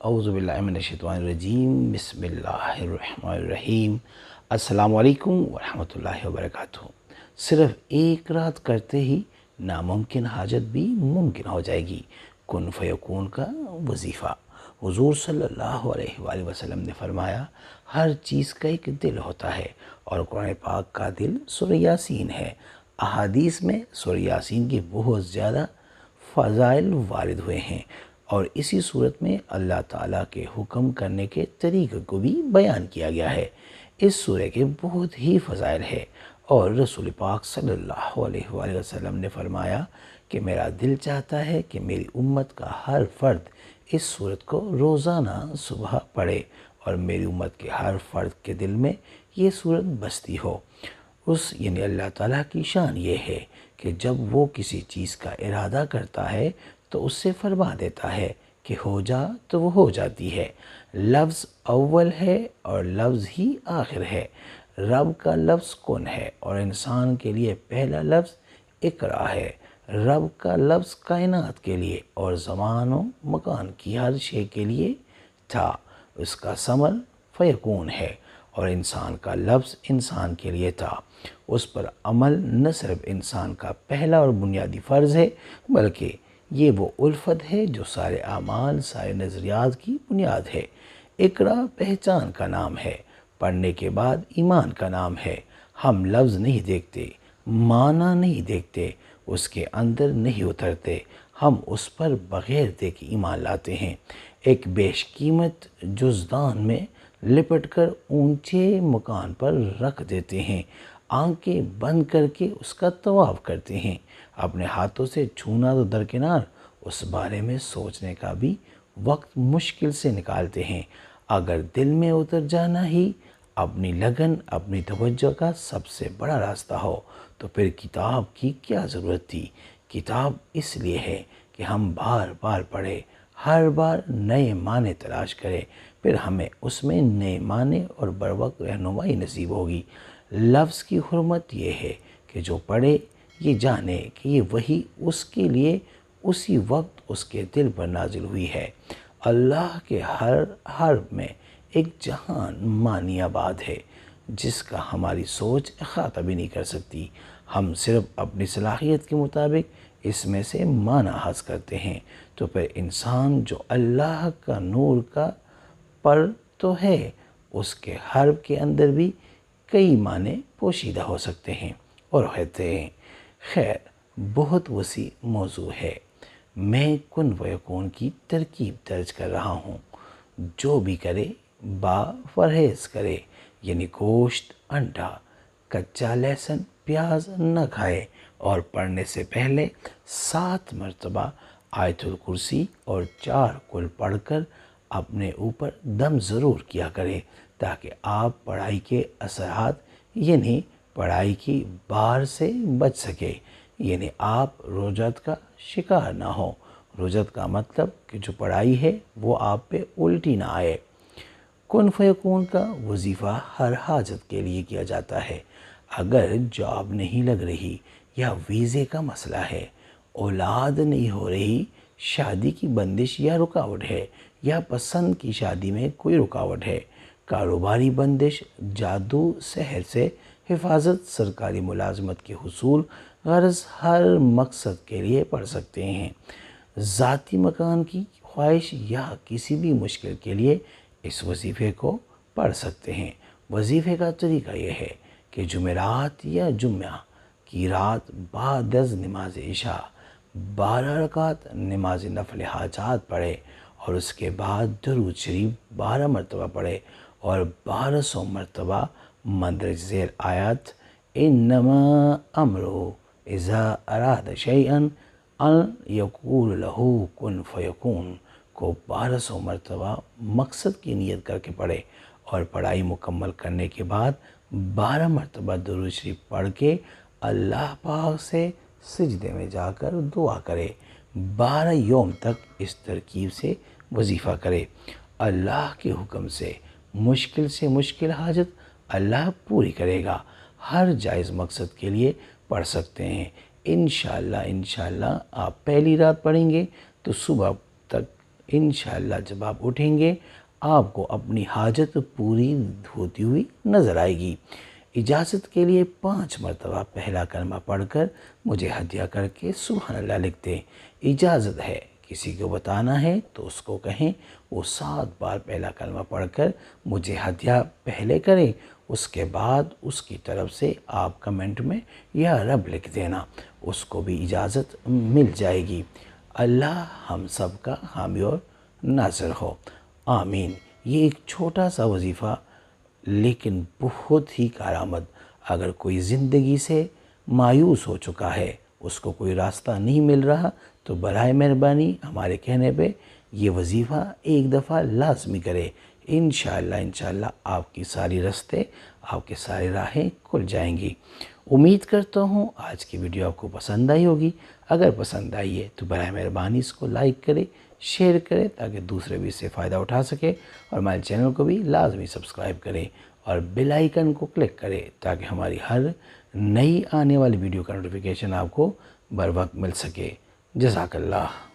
اعوذ باللہ من الشیطان الرجیم، بسم اللہ الرحمن الرحیم۔ السلام علیکم ورحمۃ اللہ وبرکاتہ۔ صرف ایک رات کرتے ہی ناممکن حاجت بھی ممکن ہو جائے گی۔ کن فیکون کا وظیفہ۔ حضور صلی اللہ علیہ وآلہ وسلم نے فرمایا، ہر چیز کا ایک دل ہوتا ہے اور قرآن پاک کا دل سورہ یاسین ہے۔ احادیث میں سورہ یاسین کی بہت زیادہ فضائل وارد ہوئے ہیں اور اسی صورت میں اللہ تعالیٰ کے حکم کرنے کے طریقے کو بھی بیان کیا گیا ہے۔ اس سورہ کے بہت ہی فضائل ہے اور رسول پاک صلی اللہ علیہ وآلہ وسلم نے فرمایا کہ میرا دل چاہتا ہے کہ میری امت کا ہر فرد اس سورت کو روزانہ صبح پڑھے اور میری امت کے ہر فرد کے دل میں یہ سورت بستی ہو۔ یعنی اللہ تعالیٰ کی شان یہ ہے کہ جب وہ کسی چیز کا ارادہ کرتا ہے تو اس سے فرما دیتا ہے کہ ہو جا تو وہ ہو جاتی ہے۔ لفظ اول ہے اور لفظ ہی آخر ہے۔ رب کا لفظ کن ہے اور انسان کے لیے پہلا لفظ اقرا ہے۔ رب کا لفظ کائنات کے لیے اور زمان و مکان کی ہر شے کے لیے تھا، اس کا ثمر فیکون ہے، اور انسان کا لفظ انسان کے لیے تھا۔ اس پر عمل نہ صرف انسان کا پہلا اور بنیادی فرض ہے بلکہ یہ وہ الفت ہے جو سارے اعمال، سارے نظریات کی بنیاد ہے۔ اقرا پہچان کا نام ہے، پڑھنے کے بعد ایمان کا نام ہے۔ ہم لفظ نہیں دیکھتے، معنی نہیں دیکھتے، اس کے اندر نہیں اترتے، ہم اس پر بغیر دیکھے ایمان لاتے ہیں۔ ایک بیش قیمت جزدان میں لپٹ کر اونچے مکان پر رکھ دیتے ہیں، آنکھیں بند کر کے اس کا طواف کرتے ہیں، اپنے ہاتھوں سے چھونا تو درکنار، اس بارے میں سوچنے کا بھی وقت مشکل سے نکالتے ہیں۔ اگر دل میں اتر جانا ہی اپنی لگن، اپنی توجہ کا سب سے بڑا راستہ ہو تو پھر کتاب کی کیا ضرورت تھی؟ کتاب اس لیے ہے کہ ہم بار بار پڑھیں، ہر بار نئے معنی تلاش کریں، پھر ہمیں اس میں نئے معنی اور بروقت رہنمائی نصیب ہوگی۔ لفظ کی حرمت یہ ہے کہ جو پڑھے یہ جانے کہ یہ وحی اس کے لیے اسی وقت اس کے دل پر نازل ہوئی ہے۔ اللہ کے ہر حرف میں ایک جہان معنی آباد ہے جس کا ہماری سوچ احاطہ بھی نہیں کر سکتی۔ ہم صرف اپنی صلاحیت کے مطابق اس میں سے معنی حاصل کرتے ہیں، تو پھر انسان جو اللہ کا نور کا پر تو ہے، اس کے حرف کے اندر بھی کئی معنی پوشیدہ ہو سکتے ہیں اور ہوتے ہیں۔ خیر، بہت وسیع موضوع ہے، میں کن فیکون کی ترکیب درج کر رہا ہوں۔ جو بھی کرے با پرہیز کرے، یعنی گوشت، انڈا، کچا لہسن، پیاز نہ کھائے، اور پڑھنے سے پہلے 7 مرتبہ آیت الکرسی اور 4 کل پڑھ کر اپنے اوپر دم ضرور کیا کرے تاکہ آپ پڑھائی کے اثرات یعنی پڑھائی کی بار سے بچ سکے، یعنی آپ رجعت کا شکار نہ ہو۔ رجعت کا مطلب کہ جو پڑھائی ہے وہ آپ پہ الٹی نہ آئے۔ کن فیکون کا وظیفہ ہر حاجت کے لیے کیا جاتا ہے۔ اگر جاب نہیں لگ رہی یا ویزے کا مسئلہ ہے، اولاد نہیں ہو رہی، شادی کی بندش یا رکاوٹ ہے، یا پسند کی شادی میں کوئی رکاوٹ ہے، کاروباری بندش، جادو سحر سے حفاظت، سرکاری ملازمت کے حصول، غرض ہر مقصد کے لیے پڑھ سکتے ہیں۔ ذاتی مکان کی خواہش یا کسی بھی مشکل کے لیے اس وظیفے کو پڑھ سکتے ہیں۔ وظیفے کا طریقہ یہ ہے کہ جمعرات یا جمعہ کی رات بعد از نماز عشاء 12 رکعت نماز نفل حاجات پڑھے اور اس کے بعد درود شریف 12 مرتبہ پڑھے اور 1200 مرتبہ مندرجہ ذیل آیات انما امرہ اذا اراد شیئا ان یقول لہ کن فیکون کو 1200 مرتبہ مقصد کی نیت کر کے پڑھے، اور پڑھائی مکمل کرنے کے بعد 12 مرتبہ درود شریف پڑھ کے اللہ پاک سے سجدے میں جا کر دعا کرے۔ 12 یوم تک اس ترکیب سے وظیفہ کرے۔ اللہ کے حکم سے مشکل حاجت اللہ پوری کرے گا۔ ہر جائز مقصد کے لیے پڑھ سکتے ہیں۔ انشاءاللہ آپ پہلی رات پڑھیں گے تو صبح تک انشاءاللہ جب آپ اٹھیں گے آپ کو اپنی حاجت پوری ہوتی ہوئی نظر آئے گی۔ اجازت کے لیے 5 مرتبہ پہلا کلمہ پڑھ کر مجھے ہدیہ کر کے سبحان اللہ لکھتے۔ اجازت ہے، کسی کو بتانا ہے تو اس کو کہیں وہ 7 بار پہلا کلمہ پڑھ کر مجھے ہدیہ پہلے کریں، اس کے بعد اس کی طرف سے آپ کمنٹ میں یا رب لکھ دینا، اس کو بھی اجازت مل جائے گی۔ اللہ ہم سب کا حامی اور ناصر ہو، آمین۔ یہ ایک چھوٹا سا وظیفہ لیکن بہت ہی کارآمد۔ اگر کوئی زندگی سے مایوس ہو چکا ہے، اس کو کوئی راستہ نہیں مل رہا، تو برائے مہربانی ہمارے کہنے پہ یہ وظیفہ ایک دفعہ لازمی کرے۔ انشاءاللہ آپ کی ساری راستے، آپ کے ساری راہیں کھل جائیں گی۔ امید کرتا ہوں آج کی ویڈیو آپ کو پسند آئی ہوگی۔ اگر پسند آئی ہے تو برائے مہربانی اس کو لائک کرے، شیئر کرے تاکہ دوسرے بھی اس سے فائدہ اٹھا سکے، اور ہمارے چینل کو بھی لازمی سبسکرائب کرے اور بیل آئیکن کو کلک کرے تاکہ ہماری ہر نئی آنے والی ویڈیو کا نوٹیفیکیشن آپ کو بر وقت مل سکے۔ جزاک اللہ۔